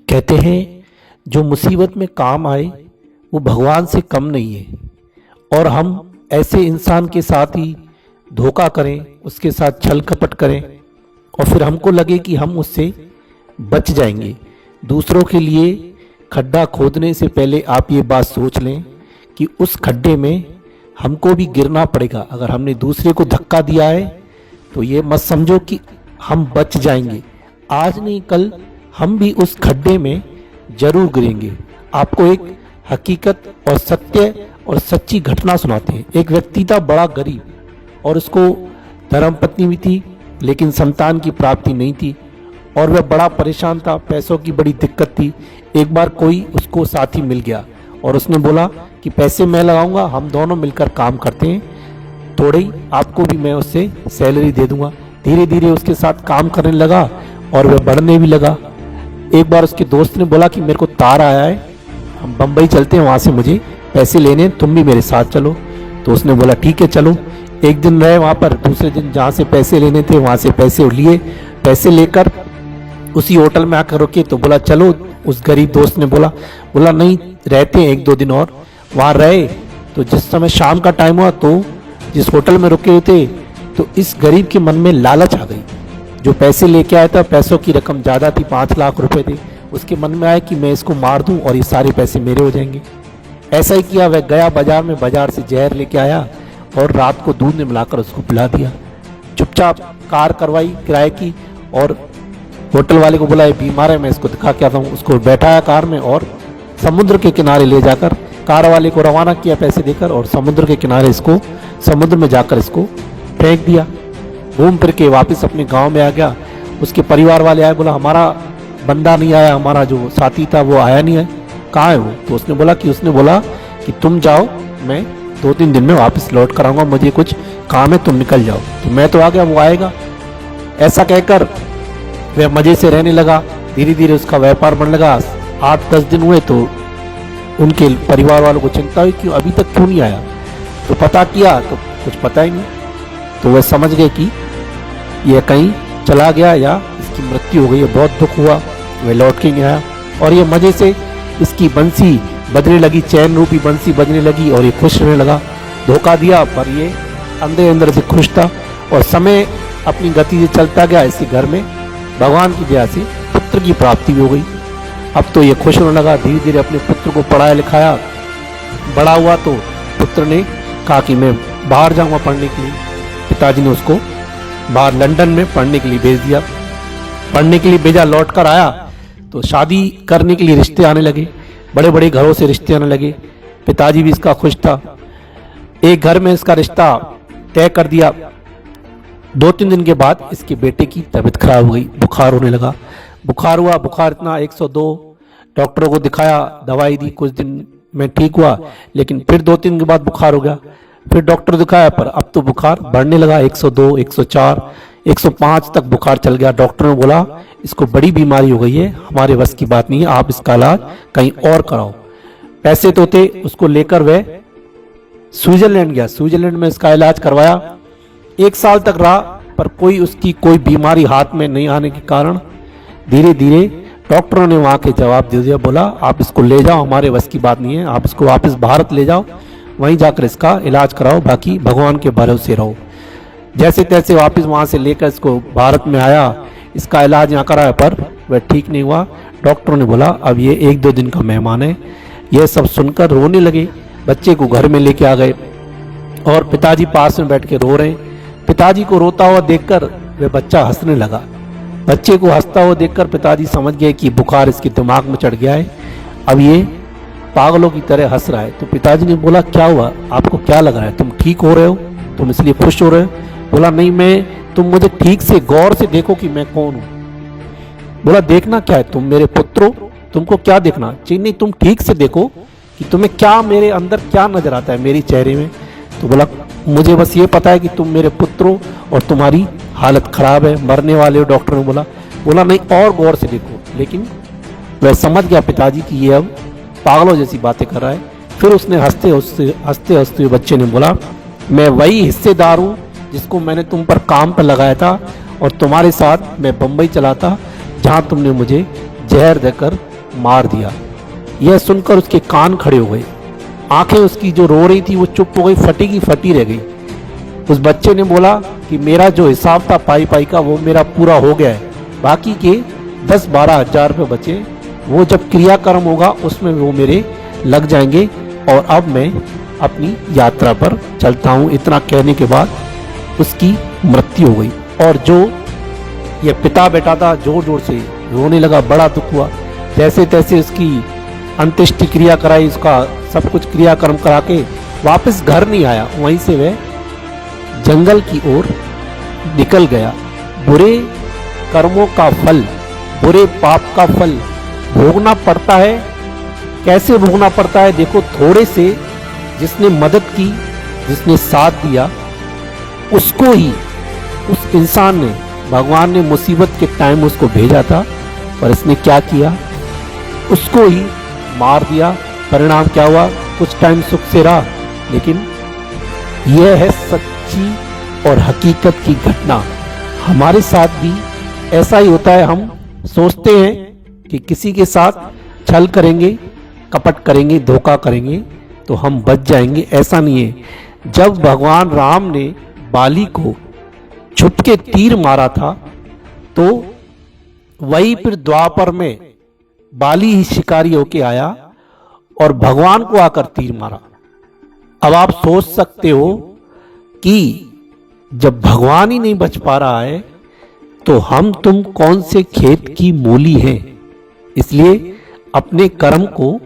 कहते हैं जो मुसीबत में काम आए वो भगवान से कम नहीं है। और हम ऐसे इंसान के साथ ही धोखा करें, उसके साथ छल कपट करें और फिर हमको लगे कि हम उससे बच जाएंगे। दूसरों के लिए खड्डा खोदने से पहले आप ये बात सोच लें कि उस खड्डे में हमको भी गिरना पड़ेगा। अगर हमने दूसरे को धक्का दिया है तो ये मत समझो कि हम बच जाएंगे, आज नहीं कल हम भी उस खड्डे में जरूर गिरेंगे। आपको एक हकीकत और सत्य और सच्ची घटना सुनाते हैं। एक व्यक्ति था बड़ा गरीब और उसको धर्मपत्नी भी थी लेकिन संतान की प्राप्ति नहीं थी और वह बड़ा परेशान था, पैसों की बड़ी दिक्कत थी। एक बार कोई उसको साथी मिल गया और उसने बोला कि पैसे मैं लगाऊंगा, हम दोनों मिलकर काम करते हैं, थोड़ी ही आपको भी मैं उससे सैलरी दे दूंगा। धीरे धीरे उसके साथ काम करने लगा और वह बढ़ने भी लगा। एक बार उसके दोस्त ने बोला कि मेरे को तार आया है, हम बम्बई चलते हैं, वहाँ से मुझे पैसे लेने, तुम भी मेरे साथ चलो। तो उसने बोला ठीक है चलो। एक दिन रहे वहाँ पर, दूसरे दिन जहाँ से पैसे लेने थे वहाँ से पैसे लिए। पैसे लेकर उसी होटल में आकर रुके तो बोला चलो। उस गरीब दोस्त ने बोला नहीं, रहते हैं एक दो दिन और। वहाँ रहे तो जिस समय शाम का टाइम हुआ तो जिस होटल में रुके हुए थे तो इस गरीब के मन में लालच आ गई। जो पैसे लेके आया था, पैसों की रकम ज़्यादा थी, 5 लाख रुपए थे। उसके मन में आया कि मैं इसको मार दूं और ये सारे पैसे मेरे हो जाएंगे। ऐसा ही किया, वह गया बाजार में, बाजार से जहर लेके आया और रात को दूध में मिलाकर उसको पिला दिया। चुपचाप कार करवाई किराए की और होटल वाले को बोला ये बीमार है, मैं इसको दिखा के आता हूँ। उसको बैठाया कार में और समुद्र के किनारे ले जाकर कार वाले को रवाना किया पैसे देकर, और समुद्र के किनारे इसको, समुद्र में जाकर इसको फेंक दिया। घूम फिर के वापस अपने गांव में आ गया। उसके परिवार वाले आए, बोला हमारा बंदा नहीं आया, हमारा जो साथी था वो आया नहीं है, कहाँ है वो? तो उसने बोला कि तुम जाओ, मैं 2-3 दिन में वापस लौट कर आऊँगा, मुझे कुछ काम है, तुम निकल जाओ। तो मैं तो आ गया, वो आएगा। ऐसा कहकर वह मज़े से रहने लगा। धीरे धीरे उसका व्यापार बढ़ने लगा। 8-10 दिन हुए तो उनके परिवार वालों को चिंता हुई कि अभी तक क्यों नहीं आया। तो पता किया तो कुछ पता ही नहीं। तो वह समझ गए कि यह कहीं चला गया या इसकी मृत्यु हो गई है। बहुत दुख हुआ, वह लौट के नहीं आया। और ये मज़े से इसकी बंसी बजने लगी, चैन रूपी बंसी बजने लगी और ये खुश रहने लगा। धोखा दिया पर ये अंदर अंदर से खुश था। और समय अपनी गति से चलता गया। इसी घर में भगवान की दया से पुत्र की प्राप्ति भी हो गई। अब तो ये खुश होने लगा। धीरे धीरे अपने पुत्र को पढ़ाया लिखाया, बड़ा हुआ तो पुत्र ने कहा कि मैं बाहर जाऊँगा पढ़ने के लिए। पिताजी ने उसको बाहर लंदन में पढ़ने के लिए भेज दिया। पढ़ने के लिए भेजा, लौट कर आया तो शादी करने के लिए रिश्ते आने लगे, बड़े बड़े घरों से रिश्ते आने लगे। पिताजी भी इसका खुश था। एक घर में इसका रिश्ता तय कर दिया। 2-3 दिन के बाद इसके बेटे की तबीयत खराब हो गई, बुखार होने लगा। बुखार हुआ, बुखार इतना 102, डॉक्टरों को दिखाया, दवाई दी, कुछ दिन में ठीक हुआ। लेकिन फिर 2-3 दिन के बाद बुखार हो गया। फिर डॉक्टर दिखाया पर अब तो बुखार बढ़ने लगा, 102, 104, 105 तक बुखार चल गया। डॉक्टर ने बोला इसको बड़ी बीमारी हो गई है, हमारे बस की बात नहीं है, आप इसका इलाज कहीं और कराओ। पैसे तो थे, उसको लेकर वह स्विट्जरलैंड गया। स्विट्जरलैंड में इसका इलाज करवाया। 1 साल तक रहा पर उसकी कोई बीमारी हाथ में नहीं आने के कारण धीरे धीरे डॉक्टरों ने वहाँ के जवाब दे दिया। बोला आप इसको ले जाओ, हमारे बस की बात नहीं है, आप इसको वापस भारत ले जाओ, वहीं जाकर इसका इलाज कराओ, बाकी भगवान के भरोसे रहो। जैसे तैसे वापस वहाँ से लेकर इसको भारत में आया, इसका इलाज यहाँ कराया पर वह ठीक नहीं हुआ। डॉक्टरों ने बोला अब ये 1-2 दिन का मेहमान है। यह सब सुनकर रोने लगे, बच्चे को घर में लेके आ गए और पिताजी पास में बैठ के रो रहे हैं। पिताजी को रोता हुआ देखकर वह बच्चा हंसने लगा। बच्चे को हंसता हुआ देखकर पिताजी समझ गए कि बुखार इसके दिमाग में चढ़ गया है, अब ये पागलों की तरह हंस रहा है। तो पिताजी ने बोला क्या हुआ, आपको क्या लग रहा है, तुम ठीक हो रहे हो, तुम इसलिए खुश हो रहे हो? बोला नहीं, तुम मुझे ठीक से गौर से देखो कि मैं कौन हूँ। बोला देखना क्या है, तुम मेरे पुत्र हो, तुमको क्या देखना चाहिए? नहीं, तुम ठीक से देखो कि तुम्हें क्या, मेरे अंदर क्या नजर आता है मेरे चेहरे में। तो बोला मुझे बस ये पता है कि तुम मेरे पुत्र हो और तुम्हारी हालत खराब है, मरने वाले हो। डॉक्टर ने बोला नहीं, और गौर से देखो। लेकिन वह समझ गया पिताजी कि ये अब पागलों जैसी बातें कर रहा है। फिर उसने हंसते हंसते बच्चे ने बोला मैं वही हिस्सेदार हूँ जिसको मैंने तुम पर काम पर लगाया था और तुम्हारे साथ मैं बम्बई चला था, जहाँ तुमने मुझे जहर देकर मार दिया। यह सुनकर उसके कान खड़े हो गए, आंखें उसकी जो रो रही थी वो चुप हो गई, फटी की फटी रह गई। उस बच्चे ने बोला कि मेरा जो हिसाब था पाई पाई का वो मेरा पूरा हो गया है, बाकी के 10-12 हजार रुपये बचे, वो जब क्रियाक्रम होगा उसमें वो मेरे लग जाएंगे और अब मैं अपनी यात्रा पर चलता हूँ। इतना कहने के बाद उसकी मृत्यु हो गई और जो ये पिता बेटा था जोर जोर से रोने लगा, बड़ा दुख हुआ। जैसे तैसे उसकी अंत्येष्टि क्रिया कराई, उसका सब कुछ क्रियाक्रम करा के वापस घर नहीं आया, वहीं से वह जंगल की ओर निकल गया। बुरे कर्मों का फल, बुरे पाप का फल भोगना पड़ता है। कैसे भोगना पड़ता है? देखो, थोड़े से जिसने मदद की, जिसने साथ दिया, उसको ही, उस इंसान ने, भगवान ने मुसीबत के टाइम उसको भेजा था, पर इसने क्या किया? उसको ही मार दिया। परिणाम क्या हुआ? कुछ टाइम सुख से रहा, लेकिन यह है सच्ची और हकीकत की घटना। हमारे साथ भी ऐसा ही होता है। हम सोचते हैं कि किसी के साथ छल करेंगे, कपट करेंगे, धोखा करेंगे तो हम बच जाएंगे। ऐसा नहीं है। जब भगवान राम ने बाली को छुप के तीर मारा था तो वही फिर द्वापर में बाली ही शिकारी होके आया और भगवान को आकर तीर मारा। अब आप सोच सकते हो कि जब भगवान ही नहीं बच पा रहा है तो हम तुम कौन से खेत की मूली हैं। इसलिए अपने कर्म को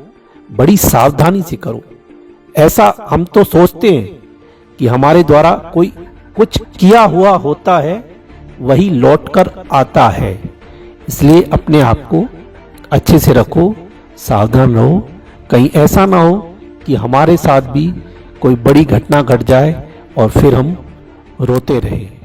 बड़ी सावधानी से करो। ऐसा हम तो सोचते हैं कि हमारे द्वारा कोई कुछ किया हुआ होता है, वही लौटकर आता है। इसलिए अपने आप को अच्छे से रखो, सावधान रहो, कहीं ऐसा ना हो कि हमारे साथ भी कोई बड़ी घटना घट जाए और फिर हम रोते रहें।